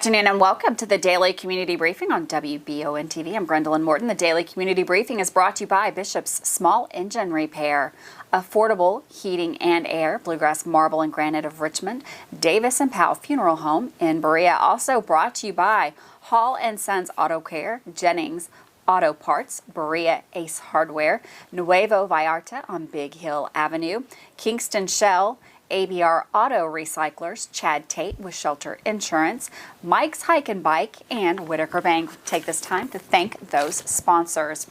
afternoon and welcome to the Daily Community Briefing on WBON TV. I'm Gwendolyn Morton. The Daily Community Briefing is brought to you by Bishop's Small Engine Repair, Affordable Heating and Air, Bluegrass Marble and Granite of Richmond, Davis and Powell Funeral Home in Berea. Also brought to you by Hall & Sons Auto Care, Jennings Auto Parts, Berea Ace Hardware, Nuevo Vallarta on Big Hill Avenue, Kingston Shell, ABR Auto Recyclers, Chad Tate with Shelter Insurance, Mike's Hike and Bike, and Whitaker Bank. Take this time to thank those sponsors.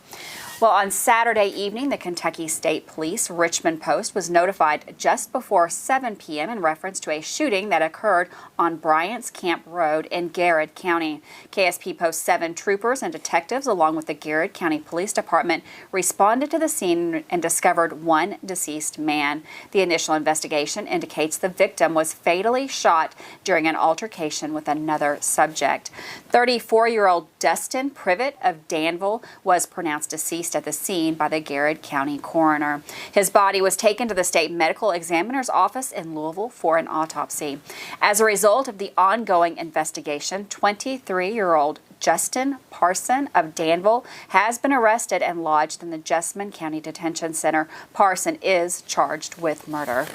Well, on Saturday evening, the Kentucky State Police Richmond Post was notified just before 7 p.m. in reference to a shooting that occurred on Bryant's Camp Road in Garrett County. KSP Post 7 troopers and detectives, along with the Garrett County Police Department, responded to the scene and discovered one deceased man. The initial investigation indicates the victim was fatally shot during an altercation with another subject. 34-year-old Dustin Privet of Danville was pronounced deceased at the scene by the Garrett County coroner. His body was taken to the state medical examiner's office in Louisville for an autopsy. As a result of the ongoing investigation, 23-year-old Justin Parson of Danville has been arrested and lodged in the Jessamine County Detention Center. Parson is charged with murder.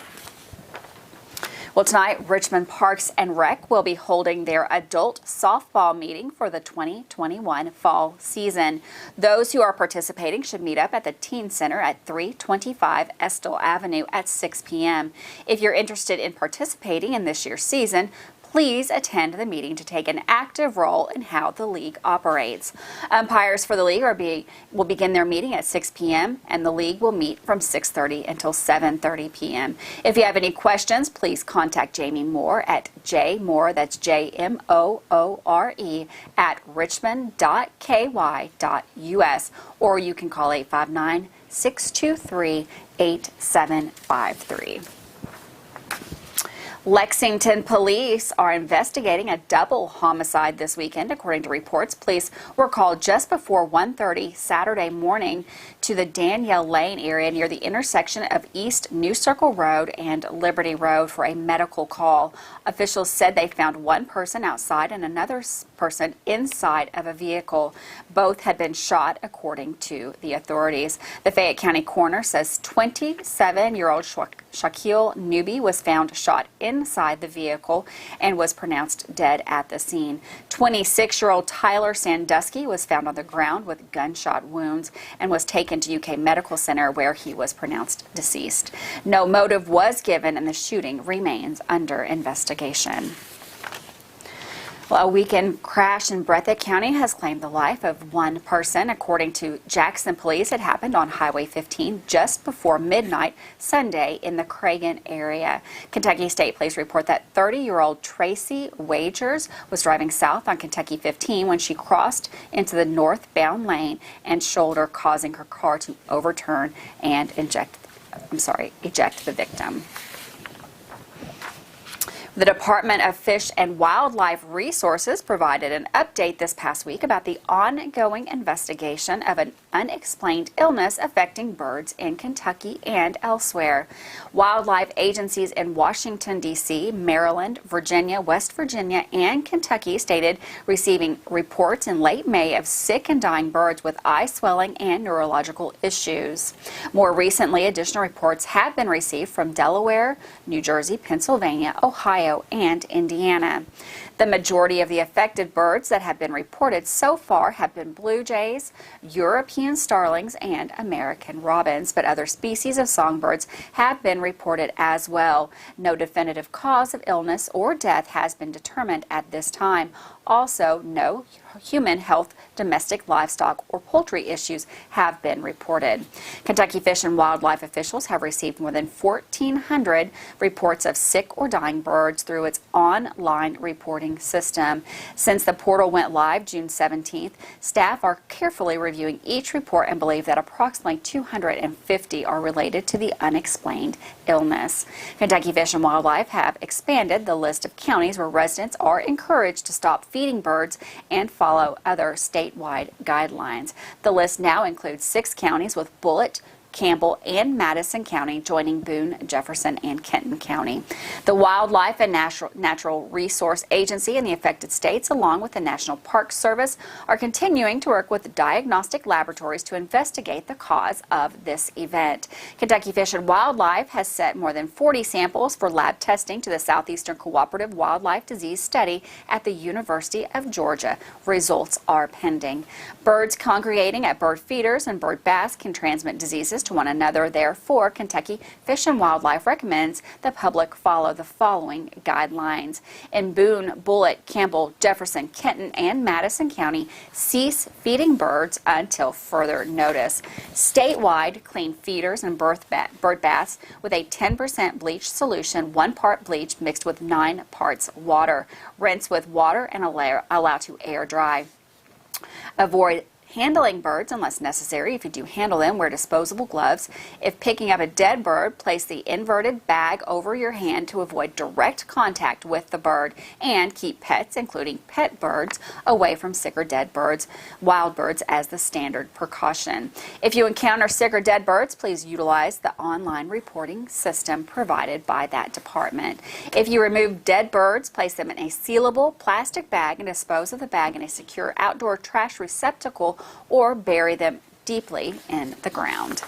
Well, tonight, Richmond Parks and Rec will be holding their adult softball meeting for the 2021 fall season. Those who are participating should meet up at the Teen Center at 325 Estill Avenue at 6 p.m. If you're interested in participating in this year's season, please attend the meeting to take an active role in how the league operates. Umpires for the league will begin their meeting at 6 p.m. and the league will meet from 6:30 until 7:30 p.m. If you have any questions, please contact Jamie Moore at jmoore, that's JMOORE, at richmond.ky.us, or you can call 859-623-8753. Lexington Police are investigating a double homicide this weekend. According to reports, police were called just before 1:30 Saturday morning to the Danielle Lane area near the intersection of East New Circle Road and Liberty Road for a medical call. Officials said they found one person outside and another person inside of a vehicle. Both had been shot, according to the authorities. The Fayette County coroner says 27-year-old Shaquille Newby was found shot inside the vehicle and was pronounced dead at the scene. 26-year-old Tyler Sandusky was found on the ground with gunshot wounds and was taken to UK Medical Center where he was pronounced deceased. No motive was given and the shooting remains under investigation. Well, a weekend crash in Breathitt County has claimed the life of one person. According to Jackson Police, it happened on Highway 15 just before midnight Sunday in the Cragen area. Kentucky State Police report that 30-year-old Tracy Wagers was driving south on Kentucky 15 when she crossed into the northbound lane and shoulder, causing her car to overturn and eject the victim. The Department of Fish and Wildlife Resources provided an update this past week about the ongoing investigation of an unexplained illness affecting birds in Kentucky and elsewhere. Wildlife agencies in Washington, D.C., Maryland, Virginia, West Virginia, and Kentucky stated receiving reports in late May of sick and dying birds with eye swelling and neurological issues. More recently, additional reports have been received from Delaware, New Jersey, Pennsylvania, Ohio, and Indiana. The majority of the affected birds that have been reported so far have been blue jays, European starlings, and American robins, but other species of songbirds have been reported as well. No definitive cause of illness or death has been determined at this time. Also, no human health, domestic livestock, or poultry issues have been reported. Kentucky Fish and Wildlife officials have received more than 1,400 reports of sick or dying birds through its online reporting system. Since the portal went live June 17th, staff are carefully reviewing each report and believe that approximately 250 are related to the unexplained illness. Kentucky Fish and Wildlife have expanded the list of counties where residents are encouraged to stop feeding birds and follow other statewide guidelines. The list now includes 6 counties with bullet Campbell, and Madison County, joining Boone, Jefferson, and Kenton County. The Wildlife and Natural Resource Agency and the affected states, along with the National Park Service, are continuing to work with diagnostic laboratories to investigate the cause of this event. Kentucky Fish and Wildlife has sent more than 40 samples for lab testing to the Southeastern Cooperative Wildlife Disease Study at the University of Georgia. Results are pending. Birds congregating at bird feeders and bird baths can transmit diseases to one another. Therefore, Kentucky Fish and Wildlife recommends the public follow the following guidelines. In Boone, Bullitt, Campbell, Jefferson, Kenton, and Madison County, cease feeding birds until further notice. Statewide, clean feeders and bird baths with a 10% bleach solution, 1 part bleach mixed with 9 parts water. Rinse with water and allow to air dry. Avoid handling birds unless necessary. If you do handle them, wear disposable gloves. If picking up a dead bird, place the inverted bag over your hand to avoid direct contact with the bird, and keep pets, including pet birds, away from sick or dead birds, wild birds, as the standard precaution. If you encounter sick or dead birds, please utilize the online reporting system provided by that department. If you remove dead birds, place them in a sealable plastic bag and dispose of the bag in a secure outdoor trash receptacle, or bury them deeply in the ground.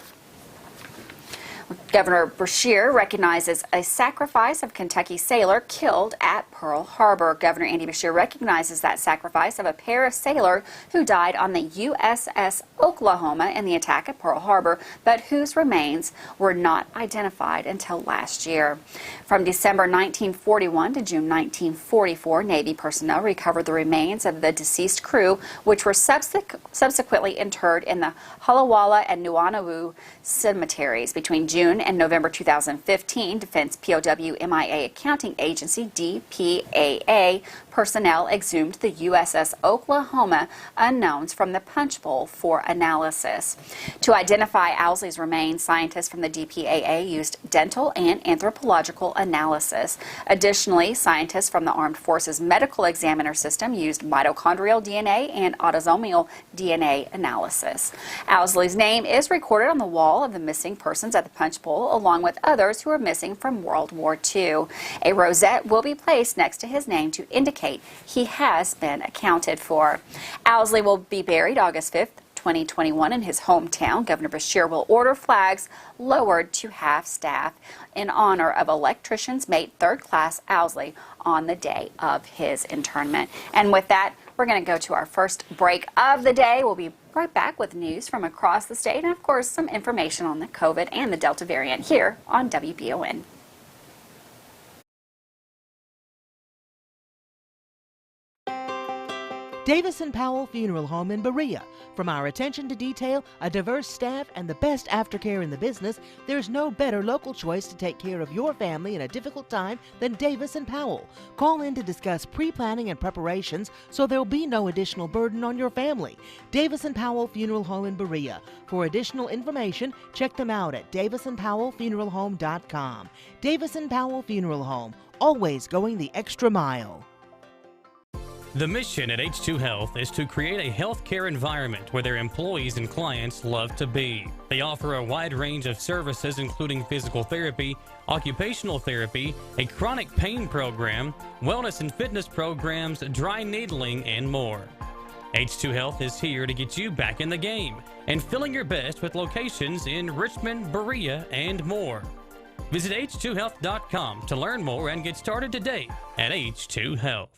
Governor Beshear recognizes a sacrifice of Kentucky sailor killed at Pearl Harbor. Governor Andy Beshear recognizes that sacrifice of a pair of sailors who died on the USS Oklahoma in the attack at Pearl Harbor, but whose remains were not identified until last year. From December 1941 to June 1944, Navy personnel recovered the remains of the deceased crew, which were subsequently interred in the Hullawalla and Nuuanu cemeteries. Between June and November 2015, Defense POW MIA Accounting Agency DPAA personnel exhumed the USS Oklahoma unknowns from the punch bowl for analysis. To identify Owsley's remains, scientists from the DPAA used dental and anthropological analysis. Additionally, scientists from the Armed Forces Medical Examiner System used mitochondrial DNA and autosomal DNA analysis. Owsley's name is recorded on the wall of the missing persons at the punch bowl, along with others who are missing from World War II. A rosette will be placed next to his name to indicate he has been accounted for. Owsley will be buried August 5th, 2021 in his hometown. Governor Beshear will order flags lowered to half staff in honor of electrician's mate 3rd Class Owsley on the day of his internment. And with that, we're going to go to our first break of the day. We'll be right back with news from across the state and, of course, some information on the COVID and the Delta variant here on WBON. Davis & Powell Funeral Home in Berea. From our attention to detail, a diverse staff, and the best aftercare in the business, there's no better local choice to take care of your family in a difficult time than Davis & Powell. Call in to discuss pre-planning and preparations so there'll be no additional burden on your family. Davis & Powell Funeral Home in Berea. For additional information, check them out at davisandpowellfuneralhome.com. Davis & Powell Funeral Home, always going the extra mile. The mission at H2 Health is to create a healthcare environment where their employees and clients love to be. They offer a wide range of services including physical therapy, occupational therapy, a chronic pain program, wellness and fitness programs, dry needling, and more. H2 Health is here to get you back in the game and feeling your best with locations in Richmond, Berea, and more. Visit h2health.com to learn more and get started today at H2 Health.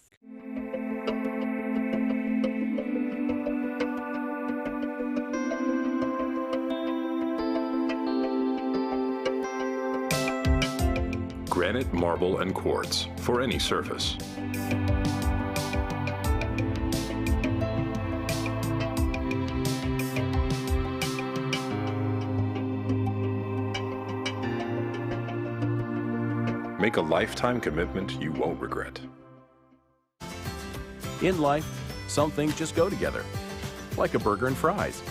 Granite, marble, and quartz for any surface. Make a lifetime commitment you won't regret. In life, some things just go together, like a burger and fries.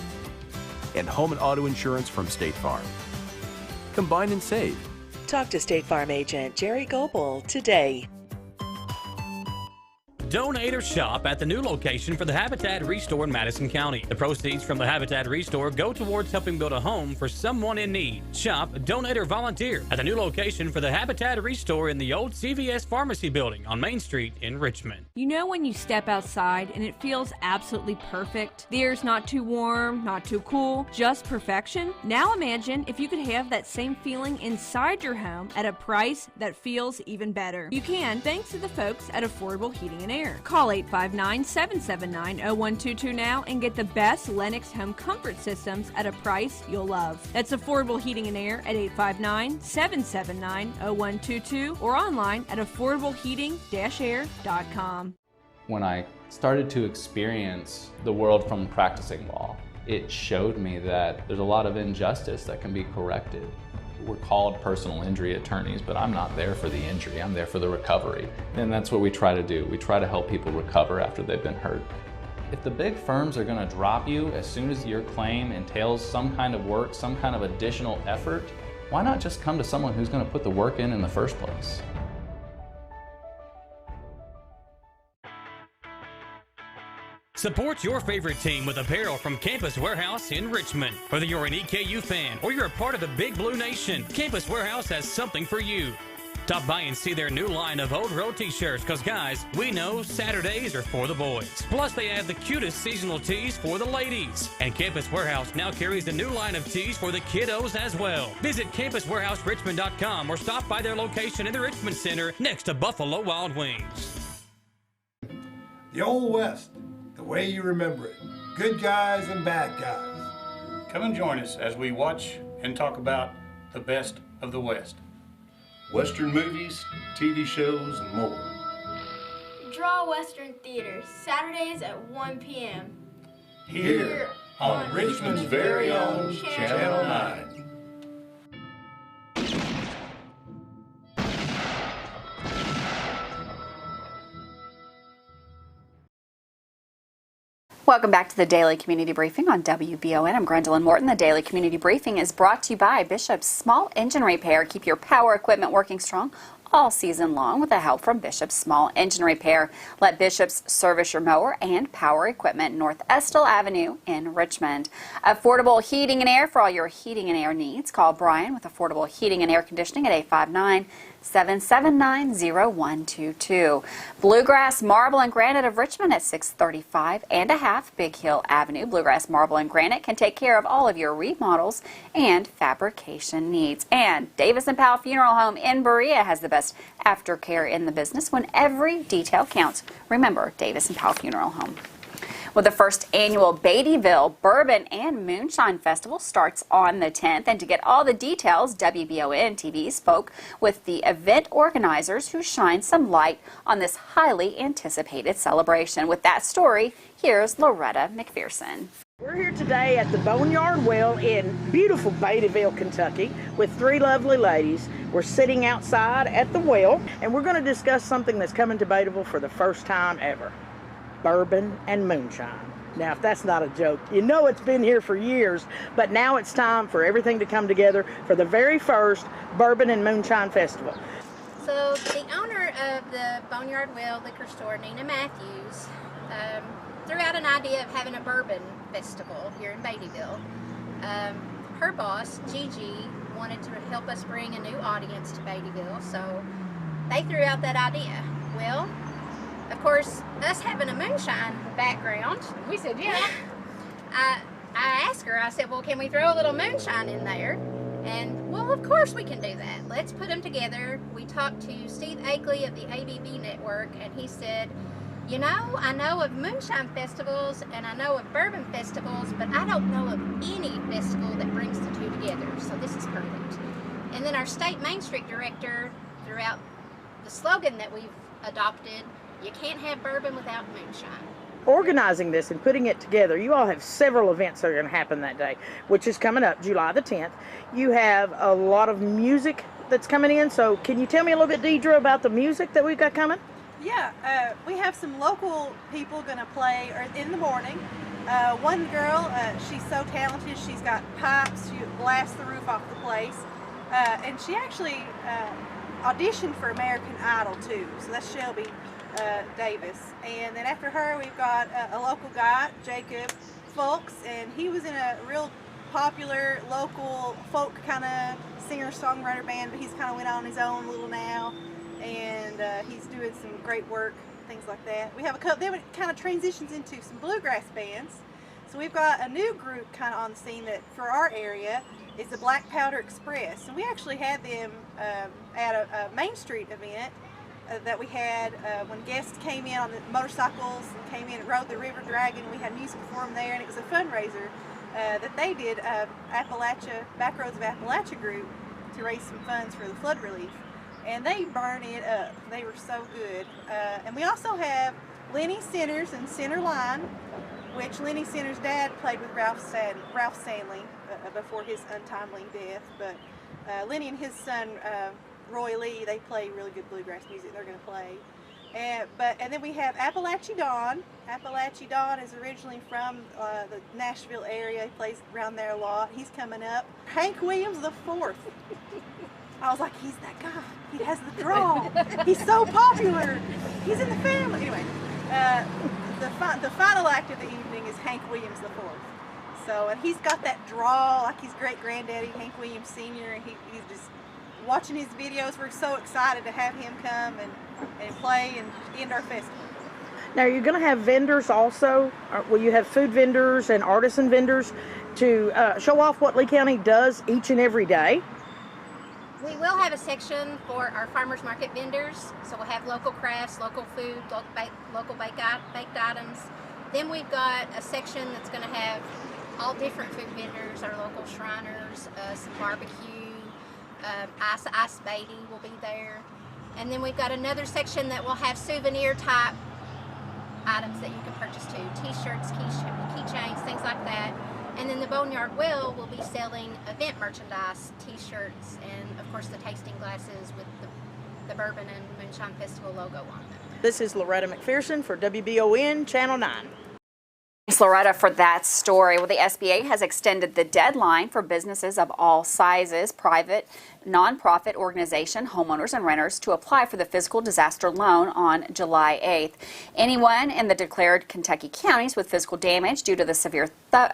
And home and auto insurance from State Farm. Combine and save. Talk to State Farm agent Jerry Goebel today. donate or shop at the new location for the Habitat Restore in Madison County. The proceeds from the Habitat Restore go towards helping build a home for someone in need. Shop, donate, or volunteer at the new location for the Habitat Restore in the old CVS Pharmacy building on Main Street in Richmond. You know when you step outside and it feels absolutely perfect? The air's not too warm, not too cool, just perfection? Now imagine if you could have that same feeling inside your home at a price that feels even better. You can, thanks to the folks at Affordable Heating and Air. Call 859-779-0122 now and get the best Lennox home comfort systems at a price you'll love. That's Affordable Heating and Air at 859-779-0122 or online at affordableheating-air.com. When I started to experience the world from practicing law, it showed me that there's a lot of injustice that can be corrected. We're called personal injury attorneys, but I'm not there for the injury, I'm there for the recovery. And that's what we try to do. We try to help people recover after they've been hurt. If the big firms are gonna drop you as soon as your claim entails some kind of work, some kind of additional effort, why not just come to someone who's gonna put the work in the first place? Support your favorite team with apparel from Campus Warehouse in Richmond. Whether you're an EKU fan or you're a part of the Big Blue Nation, Campus Warehouse has something for you. Stop by and see their new line of Old Road t-shirts, because guys, we know Saturdays are for the boys. Plus, they have the cutest seasonal tees for the ladies. And Campus Warehouse now carries a new line of tees for the kiddos as well. Visit campuswarehouserichmond.com or stop by their location in the Richmond Center next to Buffalo Wild Wings. The Old West, the way you remember it. Good guys and bad guys. Come and join us as we watch and talk about the best of the West. Western movies, TV shows, and more. Draw Western Theater, Saturdays at 1 p.m. Here on Richmond's very own Channel 9. Welcome back to the Daily Community Briefing on WBON. I'm Gwendolyn Morton. The Daily Community Briefing is brought to you by Bishop's Small Engine Repair. Keep your power equipment working strong all season long with the help from Bishop's Small Engine Repair. Let Bishop's service your mower and power equipment North Estill Avenue in Richmond. Affordable heating and air for all your heating and air needs. Call Brian with Affordable Heating and Air Conditioning at 859-779-0122. Bluegrass Marble and Granite of Richmond at 635 and a half Big Hill Avenue. Bluegrass Marble and Granite can take care of all of your remodels and fabrication needs. And Davis & Powell Funeral Home in Berea has the best aftercare in the business when every detail counts. Remember, Davis & Powell Funeral Home. Well, the first annual Beatyville Bourbon and Moonshine Festival starts on the 10th. And to get all the details, WBON TV spoke with the event organizers who shine some light on this highly anticipated celebration. With that story, here's Loretta McPherson. We're here today at the Boneyard Well in beautiful Beatyville, Kentucky, with three lovely ladies. We're sitting outside at the well, and we're going to discuss something that's coming to Beatyville for the first time ever. Bourbon and moonshine. Now, if that's not a joke, you know it's been here for years, but now it's time for everything to come together for the very first Bourbon and Moonshine Festival. So the owner of the Boneyard Well liquor store, Nina Matthews, threw out an idea of having a bourbon festival here in Beatyville. Her boss, Gigi, wanted to help us bring a new audience to Beatyville, so they threw out that idea. Well, of course, us having a moonshine background, we said, yeah. I asked her, I said, well, can we throw a little moonshine in there? And, well, of course we can do that. Let's put them together. We talked to Steve Akeley of the ABB Network, and he said, you know, I know of moonshine festivals and I know of bourbon festivals, but I don't know of any festival that brings the two together, so this is perfect. And then our state Main Street director threw out the slogan that we've adopted, you can't have bourbon without moonshine. Organizing this and putting it together, you all have several events that are going to happen that day, which is coming up July the 10th. You have a lot of music that's coming in, so can you tell me a little bit, Deidre, about the music that we've got coming? Yeah, we have some local people going to play in the morning. One girl, she's so talented, she's got pipes, she blasts the roof off the place, and she actually auditioned for American Idol too, so that's Shelby. Davis. And then after her, we've got a local guy, Jacob Folks, and he was in a real popular local folk kind of singer-songwriter band, but he's kind of went on his own little now, and he's doing some great work, things like that. We have a couple, then it kind of transitions into some bluegrass bands. So we've got a new group kind of on the scene that for our area is the Black Powder Express, and we actually had them at a Main Street event that we had when guests came in on the motorcycles and came in and rode the River Dragon. We had music for them there, and it was a fundraiser that they did, Appalachia, Backroads of Appalachia group, to raise some funds for the flood relief. And they burn it up. They were so good. And we also have Lenny Centers and Centerline, which Lenny Centers' dad played with Ralph Stanley before his untimely death. But Lenny and his son, Roy Lee, they play really good bluegrass music they're going to play. And then we have Appalachie Don. Appalachie Don is originally from the Nashville area. He plays around there a lot. He's coming up. Hank Williams the Fourth. I was like, he's that guy. He has the draw. He's so popular. He's in the family. Anyway, the final act of the evening is Hank Williams the Fourth. So, and he's got that draw like his great granddaddy, Hank Williams Sr. And he's just watching his videos. We're so excited to have him come and play and end our festival. Now, you're going to have vendors also. Will you have food vendors and artisan vendors to show off what Lee County does each and every day? We will have a section for our farmers market vendors. So we'll have local crafts, local food, local baked items. Then we've got a section that's going to have all different food vendors, our local Shriners, some barbecue, ice baiting will be there. And then we've got another section that will have souvenir type items that you can purchase too. T-shirts, keychains, things like that. And then the Boneyard Well will be selling event merchandise, T-shirts, and of course the tasting glasses with the Bourbon and Moonshine Festival logo on them. This is Loretta McPherson for WBON Channel 9. Thanks, Loretta, for that story. Well, the SBA has extended the deadline for businesses of all sizes, private, nonprofit organization, homeowners, and renters to apply for the physical disaster loan on July 8th. Anyone in the declared Kentucky counties with physical damage due to the severe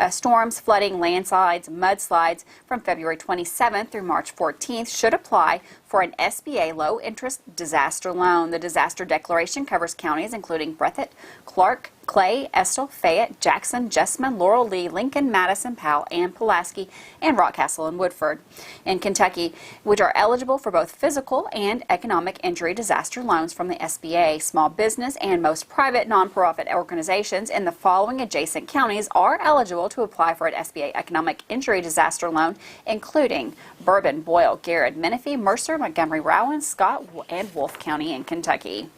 storms, flooding, landslides, mudslides from February 27th through March 14th should apply for an SBA low-interest disaster loan. The disaster declaration covers counties including Breathitt, Clark, Clay, Estill, Fayette, Jackson, Jessamine, Laurel, Lee, Lincoln, Madison, Powell, and Pulaski, and Rockcastle and Woodford. In Kentucky, which are eligible for both physical and economic injury disaster loans from the SBA. Small business and most private nonprofit organizations in the following adjacent counties are eligible to apply for an SBA economic injury disaster loan, including Bourbon, Boyle, Garrett, Menifee, Mercer, Montgomery, Rowan, Scott, and Wolfe County in Kentucky.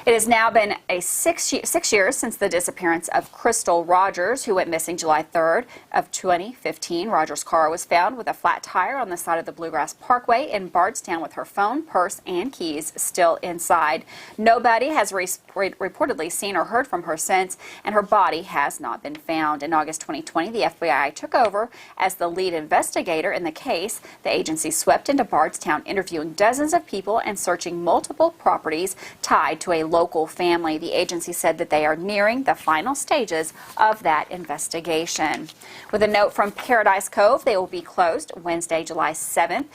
It has now been 6 years since the disappearance of Crystal Rogers, who went missing July 3rd of 2015. Rogers' car was found with a flat tire on the side of the Bluegrass Parkway in Bardstown with her phone, purse, and keys still inside. Nobody has reportedly seen or heard from her since, and her body has not been found. In August 2020, the FBI took over as the lead investigator in the case. The agency swept into Bardstown, interviewing dozens of people and searching multiple properties tied to a local family. The agency said that they are nearing the final stages of that investigation. With a note from Paradise Cove, they will be closed Wednesday, July 7th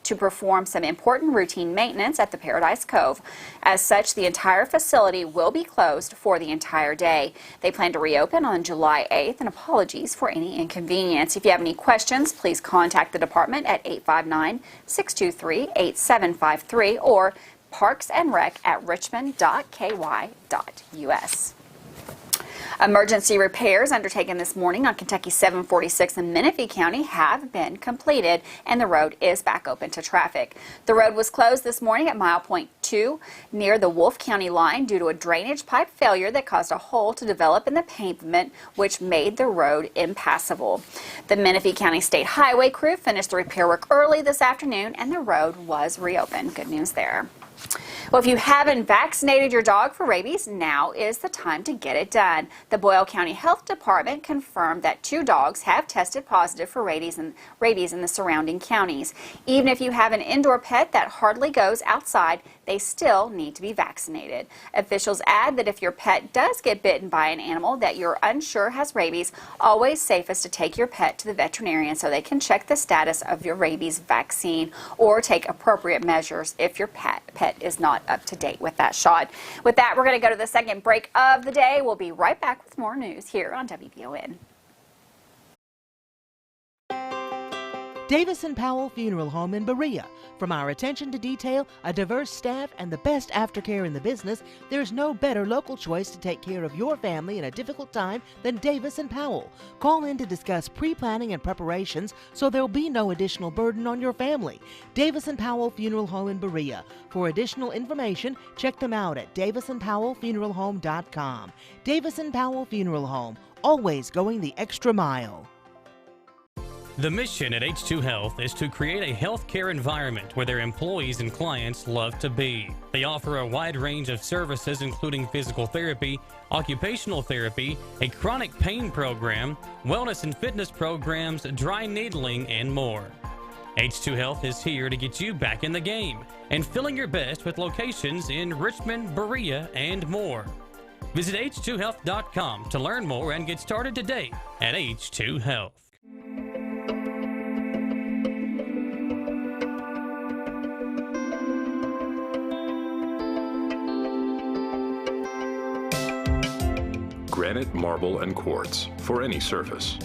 to perform some important routine maintenance at the Paradise Cove. As such, the entire facility will be closed for the entire day. They plan to reopen on July 8th, and apologies for any inconvenience. If you have any questions, please contact the department at 859-623-8753 or parksandrec@richmond.ky.us. Emergency repairs undertaken this morning on Kentucky 746 in Menifee County have been completed, and the road is back open to traffic. The road was closed this morning at mile point 2 near the Wolfe County line due to a drainage pipe failure that caused a hole to develop in the pavement, which made the road impassable. The Menifee County State Highway crew finished the repair work early this afternoon, and the road was reopened. Good news there. Well, if you haven't vaccinated your dog for rabies, now is the time to get it done. The Boyle County Health Department confirmed that 2 dogs have tested positive for rabies in the surrounding counties. Even if you have an indoor pet that hardly goes outside, they still need to be vaccinated. Officials add that if your pet does get bitten by an animal that you're unsure has rabies, always safest to take your pet to the veterinarian so they can check the status of your rabies vaccine or take appropriate measures if your pet is not up to date with that shot. With that, we're going to go to the second break of the day. We'll be right back with more news here on WBON. Davis & Powell Funeral Home in Berea. From our attention to detail, a diverse staff, and the best aftercare in the business, there's no better local choice to take care of your family in a difficult time than Davis & Powell. Call in to discuss pre-planning and preparations so there'll be no additional burden on your family. Davis & Powell Funeral Home in Berea. For additional information, check them out at davisandpowellfuneralhome.com. Davis & Powell Funeral Home, always going the extra mile. The mission at H2 Health is to create a healthcare environment where their employees and clients love to be. They offer a wide range of services including physical therapy, occupational therapy, a chronic pain program, wellness and fitness programs, dry needling, and more. H2 Health is here to get you back in the game and feeling your best with locations in Richmond, Berea, and more. Visit h2health.com to learn more and get started today at H2 Health. Granite, marble, and quartz for any surface.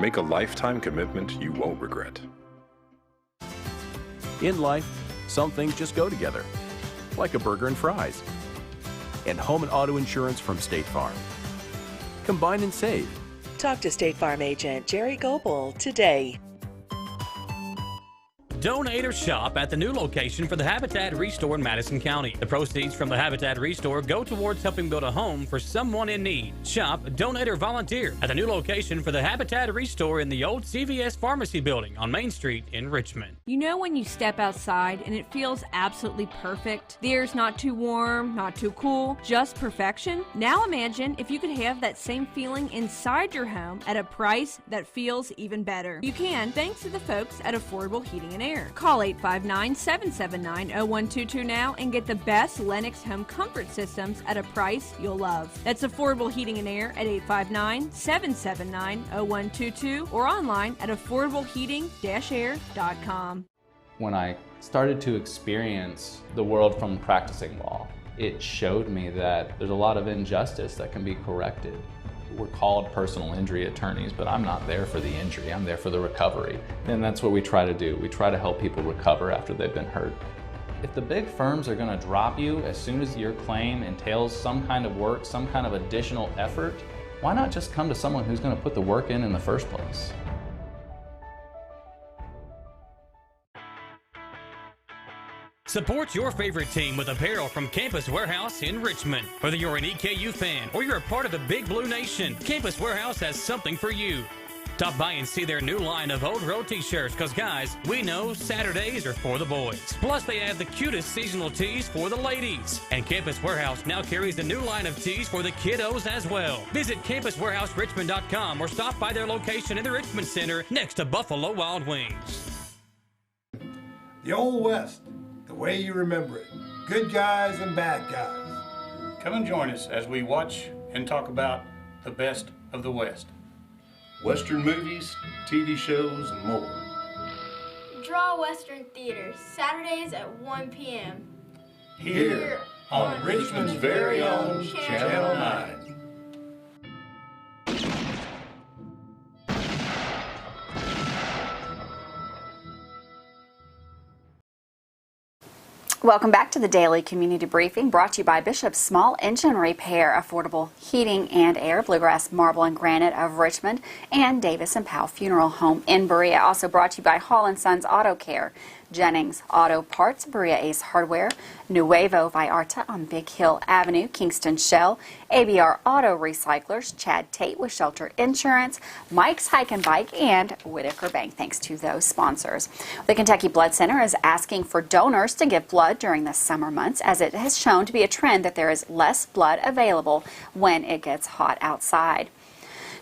Make a lifetime commitment you won't regret. In life, some things just go together, like a burger and fries. And home and auto insurance from State Farm. Combine and save. Talk to State Farm agent Jerry Goebel today. Donate or shop at the new location for the Habitat Restore in Madison County. The proceeds from the Habitat Restore go towards helping build a home for someone in need. Shop, donate, or volunteer at the new location for the Habitat Restore in the old CVS Pharmacy building on Main Street in Richmond. You know when you step outside and it feels absolutely perfect? The air's not too warm, not too cool, just perfection? Now imagine if you could have that same feeling inside your home at a price that feels even better. You can, thanks to the folks at Affordable Heating and Air. Call 859-779-0122 now and get the best Lennox home comfort systems at a price you'll love. That's Affordable Heating and Air at 859-779-0122 or online at affordableheating-air.com. When I started to experience the world from practicing law, it showed me that there's a lot of injustice that can be corrected. We're called personal injury attorneys, but I'm not there for the injury, I'm there for the recovery. And that's what we try to do. We try to help people recover after they've been hurt. If the big firms are gonna drop you as soon as your claim entails some kind of work, some kind of additional effort, why not just come to someone who's gonna put the work in the first place? Support your favorite team with apparel from Campus Warehouse in Richmond. Whether you're an EKU fan or you're a part of the Big Blue Nation, Campus Warehouse has something for you. Stop by and see their new line of Old Road t-shirts, because guys, we know Saturdays are for the boys. Plus they have the cutest seasonal tees for the ladies. And Campus Warehouse now carries a new line of tees for the kiddos as well. Visit campuswarehouserichmond.com or stop by their location in the Richmond Center next to Buffalo Wild Wings. The Old West, the way you remember it. Good guys and bad guys. Come and join us as we watch and talk about the best of the West. Western movies, TV shows, and more. Draw Western Theaters, Saturdays at 1 p.m. Here on Richmond's very own Channel 9. Welcome back to the Daily Community Briefing, brought to you by Bishop's Small Engine Repair, Affordable Heating and Air, Bluegrass Marble and Granite of Richmond, and Davis & Powell Funeral Home in Berea. Also brought to you by Hall & Sons Auto Care, Jennings Auto Parts, Berea Ace Hardware, Nuevo Vallarta on Big Hill Avenue, Kingston Shell, ABR Auto Recyclers, Chad Tate with Shelter Insurance, Mike's Hike and Bike, and Whitaker Bank. Thanks to those sponsors. The Kentucky Blood Center is asking for donors to give blood blood during the summer months, as it has shown to be a trend that there is less blood available when it gets hot outside.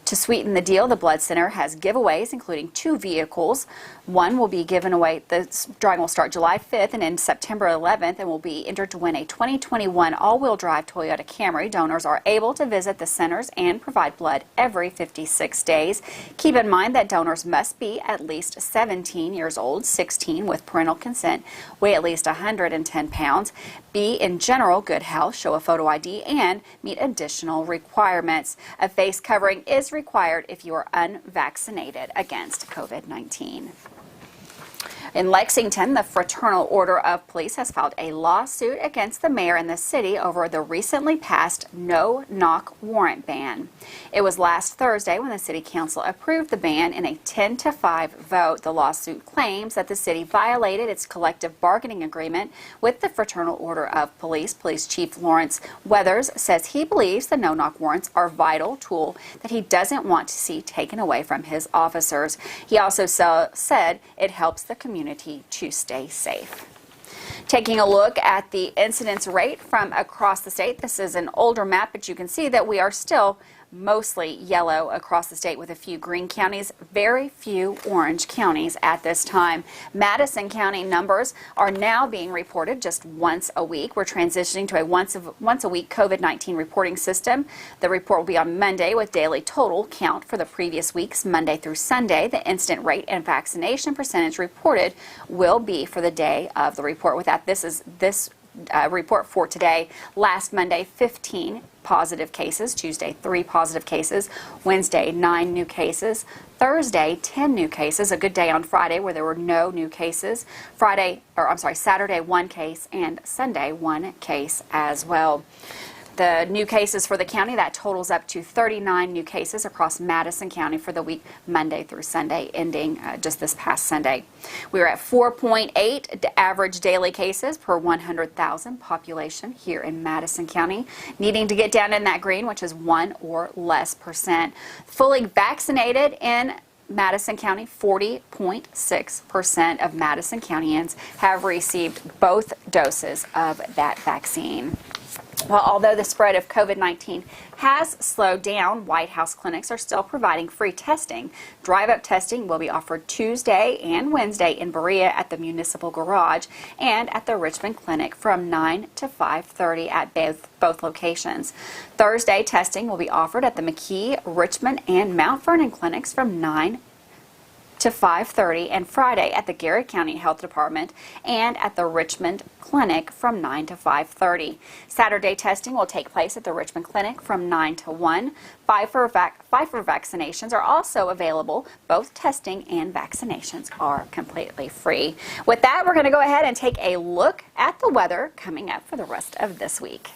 To sweeten the deal, the Blood Center has giveaways, including 2 vehicles. One will be given away, the drawing will start July 5th and end September 11th, and will be entered to win a 2021 all-wheel drive Toyota Camry. Donors are able to visit the centers and provide blood every 56 days. Keep in mind that donors must be at least 17 years old, 16 with parental consent, weigh at least 110 pounds, be in general good health, show a photo ID, and meet additional requirements. A face covering is required if you are unvaccinated against COVID-19. In Lexington, the Fraternal Order of Police has filed a lawsuit against the mayor and the city over the recently passed no-knock warrant ban. It was last Thursday when the city council approved the ban in a 10-5 vote. The lawsuit claims that the city violated its collective bargaining agreement with the Fraternal Order of Police. Police Chief Lawrence Weathers says he believes the no-knock warrants are a vital tool that he doesn't want to see taken away from his officers. He also said it helps the community to stay safe. Taking a look at the incidence rate from across the state, this is an older map, but you can see that we are still mostly yellow across the state with a few green counties, very few orange counties at this time. Madison County numbers are now being reported just once a week. We're transitioning to a once a week COVID-19 reporting system. The report will be on Monday with daily total count for the previous weeks, Monday through Sunday. The incident rate and vaccination percentage reported will be for the day of the report. With that, this is report for today. Last Monday, 15 positive cases. Tuesday, 3 positive cases. Wednesday, 9 new cases. Thursday, 10 new cases. A good day on Friday where there were no new cases. Saturday, 1 case, and Sunday, 1 case as well. The new cases for the county, that totals up to 39 new cases across Madison County for the week Monday through Sunday, ending just this past Sunday. We were at 4.8 average daily cases per 100,000 population here in Madison County, needing to get down in that green, which is 1% or less. Fully vaccinated in Madison County, 40.6% of Madison Countyans have received both doses of that vaccine. Well, although the spread of COVID-19 has slowed down, White House clinics are still providing free testing. Drive-up testing will be offered Tuesday and Wednesday in Berea at the Municipal Garage and at the Richmond Clinic from 9 to 5:30 at both locations. Thursday, testing will be offered at the McKee, Richmond, and Mount Vernon clinics from 9 to 5:30, and Friday at the Garrett County Health Department and at the Richmond Clinic from 9 to 5:30. Saturday testing will take place at the Richmond Clinic from 9 to 1. Pfizer vaccinations are also available. Both testing and vaccinations are completely free. With that, we're going to go ahead and take a look at the weather coming up for the rest of this week.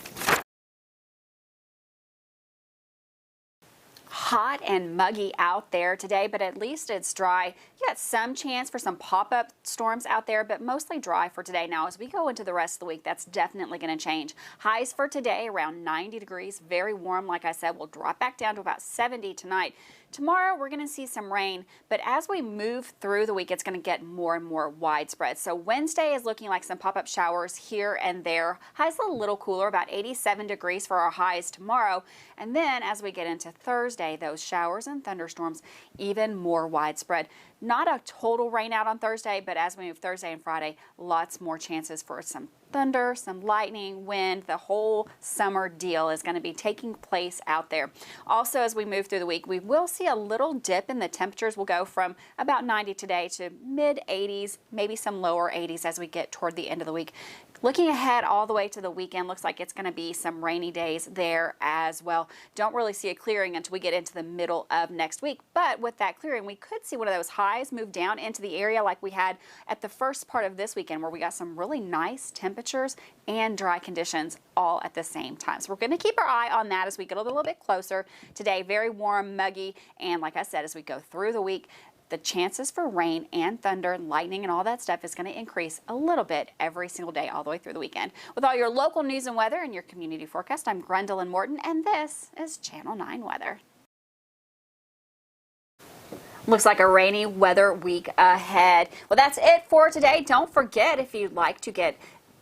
Hot and muggy out there today, but at least it's dry. You got some chance for some pop-up storms out there, but mostly dry for today. Now, as we go into the rest of the week, that's definitely going to change. Highs for today around 90 degrees, very warm. Like I said, we'll drop back down to about 70 tonight. Tomorrow, we're going to see some rain, but as we move through the week, it's going to get more and more widespread. So Wednesday is looking like some pop-up showers here and there. Highs a little cooler, about 87 degrees for our highs tomorrow. And then as we get into Thursday, those showers and thunderstorms even more widespread. Not a total rain out on Thursday, but as we move Thursday and Friday, lots more chances for some thunder, some lightning, wind. The whole summer deal is going to be taking place out there. Also, as we move through the week, we will see a little dip in the temperatures. We'll go from about 90 today to mid 80s, maybe some lower 80s as we get toward the end of the week. Looking ahead all the way to the weekend, looks like it's going to be some rainy days there as well. Don't really see a clearing until we get into the middle of next week. But with that clearing, we could see one of those highs move down into the area like we had at the first part of this weekend, where we got some really nice temperatures and dry conditions all at the same time. So we're going to keep our eye on that as we get a little bit closer. Today, very warm, muggy, and like I said, as we go through the week, the chances for rain and thunder and lightning and all that stuff is going to increase a little bit every single day all the way through the weekend. With all your local news and weather and your community forecast, I'm Gwendolyn Morton, and this is Channel 9 Weather. Looks like a rainy weather week ahead. Well, that's it for today. Don't forget, if you'd like to get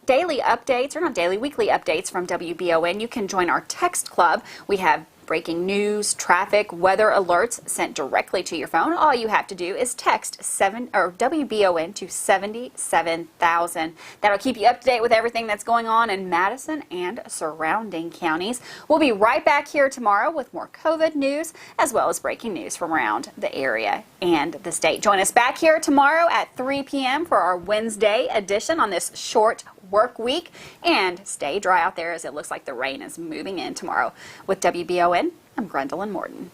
daily updates, or not daily, weekly updates from WBON, you can join our text club. We have breaking news, traffic, weather alerts sent directly to your phone. All you have to do is text WBON to 77,000. That'll keep you up to date with everything that's going on in Madison and surrounding counties. We'll be right back here tomorrow with more COVID news as well as breaking news from around the area and the state. Join us back here tomorrow at 3 p.m. for our Wednesday edition on this short work week, and stay dry out there as it looks like the rain is moving in tomorrow. With WBON, I'm Gwendolyn Morton.